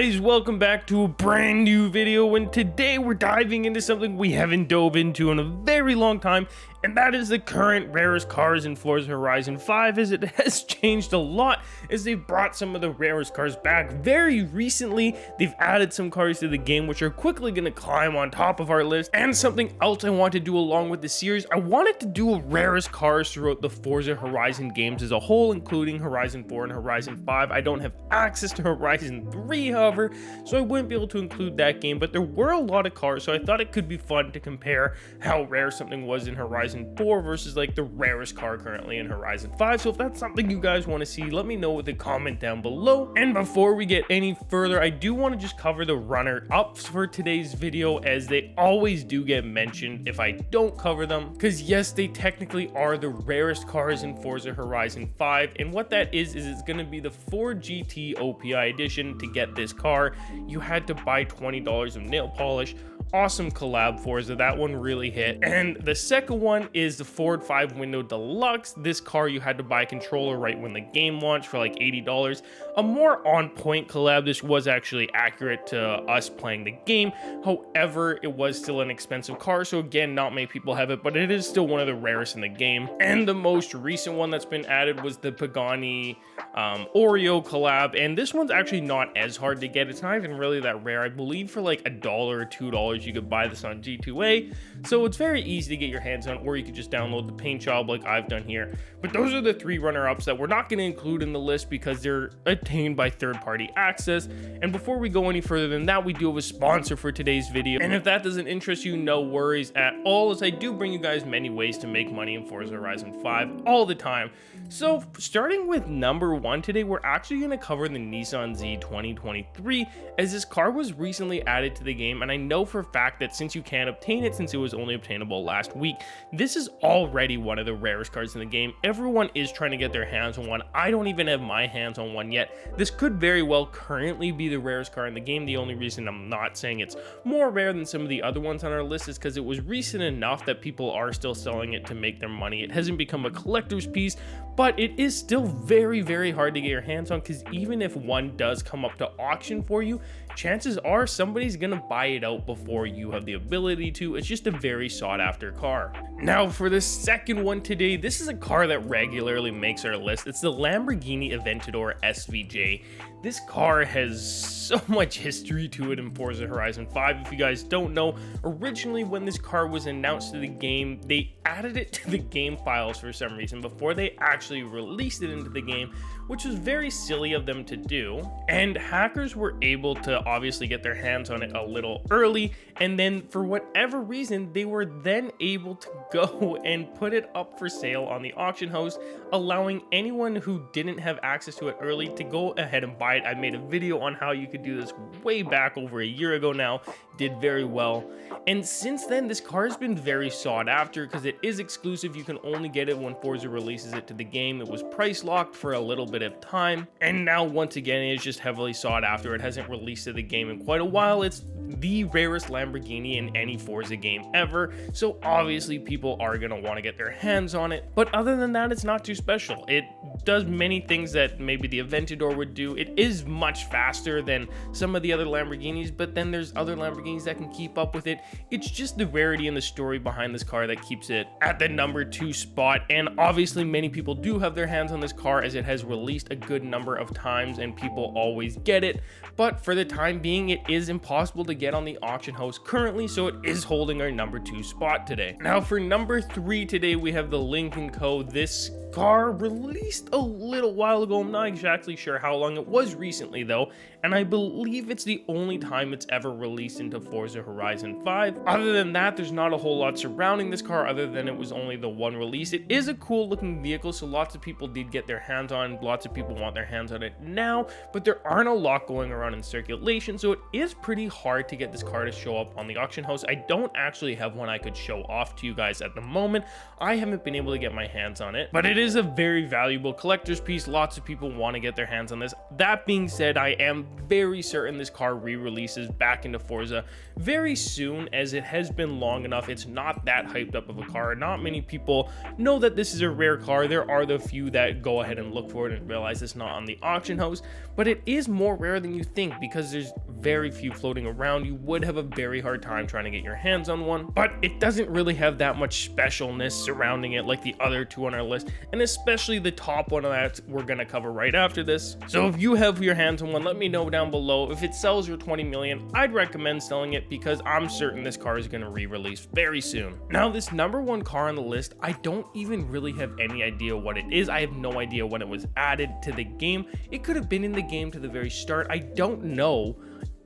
guys, welcome back to a brand new video, and today we're diving into something we haven't dove into in a very long time, and that is the current rarest cars in Forza Horizon 5, as it has changed a lot as they've brought some of the rarest cars back very recently. They've added some cars to the game which are quickly going to climb on top of our list. And something else I want to do along with the series, I wanted to do a rarest cars throughout the Forza Horizon games as a whole, including Horizon 4 and Horizon 5. I don't have access to Horizon 3, however, so I wouldn't be able to include that game, but there were a lot of cars, so I thought it could be fun to compare how rare something was in Horizon 4 versus like the rarest car currently in Horizon 5. So if that's something you guys want to see, let me know with a comment down below. And before we get any further, I do want to just cover the runner-ups for today's video, as they always do get mentioned if I don't cover them, because yes, they technically are the rarest cars in Forza Horizon 5, and what that is it's going to be the Ford GT OPI edition. To get this car, you had to buy $20 of nail polish. Awesome collab, Forza, that one really hit. And the second one is the Ford 5 Window Deluxe. This car you had to buy a controller right when the game launched for like $80. A more on point collab. This was actually accurate to us playing the game, however it was still an expensive car, so again, not many people have it, but it is still one of the rarest in the game. And the most recent one that's been added was the Pagani Oreo collab, and this one's actually not as hard to get. It's not even really that rare. I believe for like $1 or $2 you could buy this on G2A, so it's very easy to get your hands on, or you could just download the paint job like I've done here. But those are the three runner-ups that we're not going to include in the list because they're attained by third-party access. And before we go any further than that, we do have a sponsor for today's video, and if that doesn't interest you, no worries at all, as I do bring you guys many ways to make money in Forza Horizon 5 all the time. So starting with number one today, we're actually going to cover the Nissan Z 2023, as this car was recently added to the game, and I know for a fact that since you can't obtain it, since it was only obtainable last week, this is already one of the rarest cars in the game. Everyone is trying to get their hands on one. I don't even have my hands on one yet. This could very well currently be the rarest car in the game. The only reason I'm not saying it's more rare than some of the other ones on our list is because it was recent enough that people are still selling it to make their money. It hasn't become a collector's piece, but it is still very, very hard to get your hands on, because even if one does come up to auction for you, chances are somebody's gonna buy it out before you have the ability to. It's just a very sought after car. Now for the second one today, this is a car that regularly makes our list. It's the Lamborghini Aventador SVJ. This car has so much history to it in Forza Horizon 5. If you guys don't know, originally when this car was announced to the game, they added it to the game files for some reason before they actually released it into the game, which was very silly of them to do. And hackers were able to obviously get their hands on it a little early, and then for whatever reason, they were then able to go and put it up for sale on the auction house, allowing anyone who didn't have access to it early to go ahead and buy it. I made a video on how you could do this way back over a year ago now, did very well. And since then, this car has been very sought after because it is exclusive. You can only get it when Forza releases it to the game. It was price locked for a little bit of time, and now once again it is just heavily sought after. It hasn't released to the game in quite a while. It's the rarest Lamborghini in any Forza game ever, so obviously people are going to want to get their hands on it. But other than that, it's not too special. It does many things that maybe the Aventador would do. It is much faster than some of the other Lamborghinis, but then there's other Lamborghinis that can keep up with it. It's just the rarity and the story behind this car that keeps it at the number 2 spot. And obviously many people do have their hands on this car, as it has released a good number of times and people always get it. But for the time being, it is impossible to get on the auction house currently, so it is holding our number 2 spot today. Now for number 3 today, we have the Lincoln Co. This car released a little while ago. I'm not exactly sure how long. It was recently though, and I believe it's the only time it's ever released into Forza Horizon 5. Other than that, there's not a whole lot surrounding this car other than it was only the one release. It is a cool looking vehicle, so lots of people did get their hands on. Lots of people want their hands on it now, but there aren't a lot going around in circulation, so it is pretty hard to get this car to show up on the auction house. I don't actually have one I could show off to you guys at the moment. I haven't been able to get my hands on it, but it is a very valuable collector's piece. Lots of people want to get their hands on this. That being said, I am very certain this car re-releases back into Forza very soon, as it has been long enough. It's not that hyped up of a car. Not many people know that this is a rare car. There are the few that go ahead and look for it and realize it's not on the auction house, but it is more rare than you think because there's very few floating around. You would have a very hard time trying to get your hands on one, but it doesn't really have that much specialness surrounding it like the other two on our list, and especially the top one that we're gonna cover right after this. So if you have your hands on one, let me know down below. If it sells your 20 million, I'd recommend selling it because I'm certain this car is gonna re-release very soon. Now, this number one car on the list, I don't even really have any idea what it is. I have no idea when it was added to the game. It could have been in the game to the very start. I don't know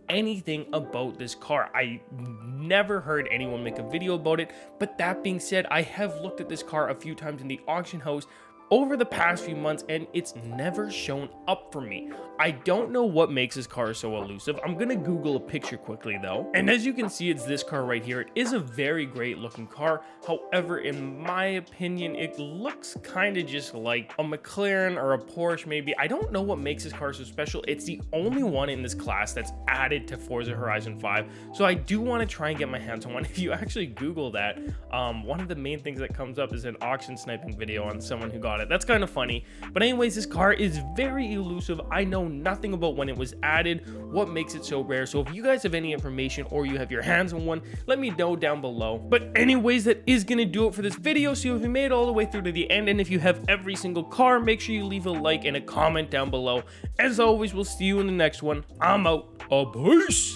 anything about this car. I never heard anyone make a video about it, but that being said, I have looked at this car a few times in the auction house over the past few months, and it's never shown up for me. I don't know what makes this car so elusive. I'm gonna Google a picture quickly though, and as you can see, it's this car right here. It is a very great looking car. However, in my opinion, it looks kind of just like a McLaren or a Porsche maybe. I don't know what makes this car so special. It's the only one in this class that's added to Forza Horizon 5, so I do want to try and get my hands on one. If you actually Google that, one of the main things that comes up is an auction sniping video on someone who got it. That's kind of funny, but anyways, this car is very elusive. I know nothing about when it was added, what makes it so rare. So if you guys have any information or you have your hands on one, let me know down below. But anyways, that is gonna do it for this video. So if you made it all the way through to the end, and if you have every single car, make sure you leave a like and a comment down below. As always, we'll see you in the next one. I'm out. Peace.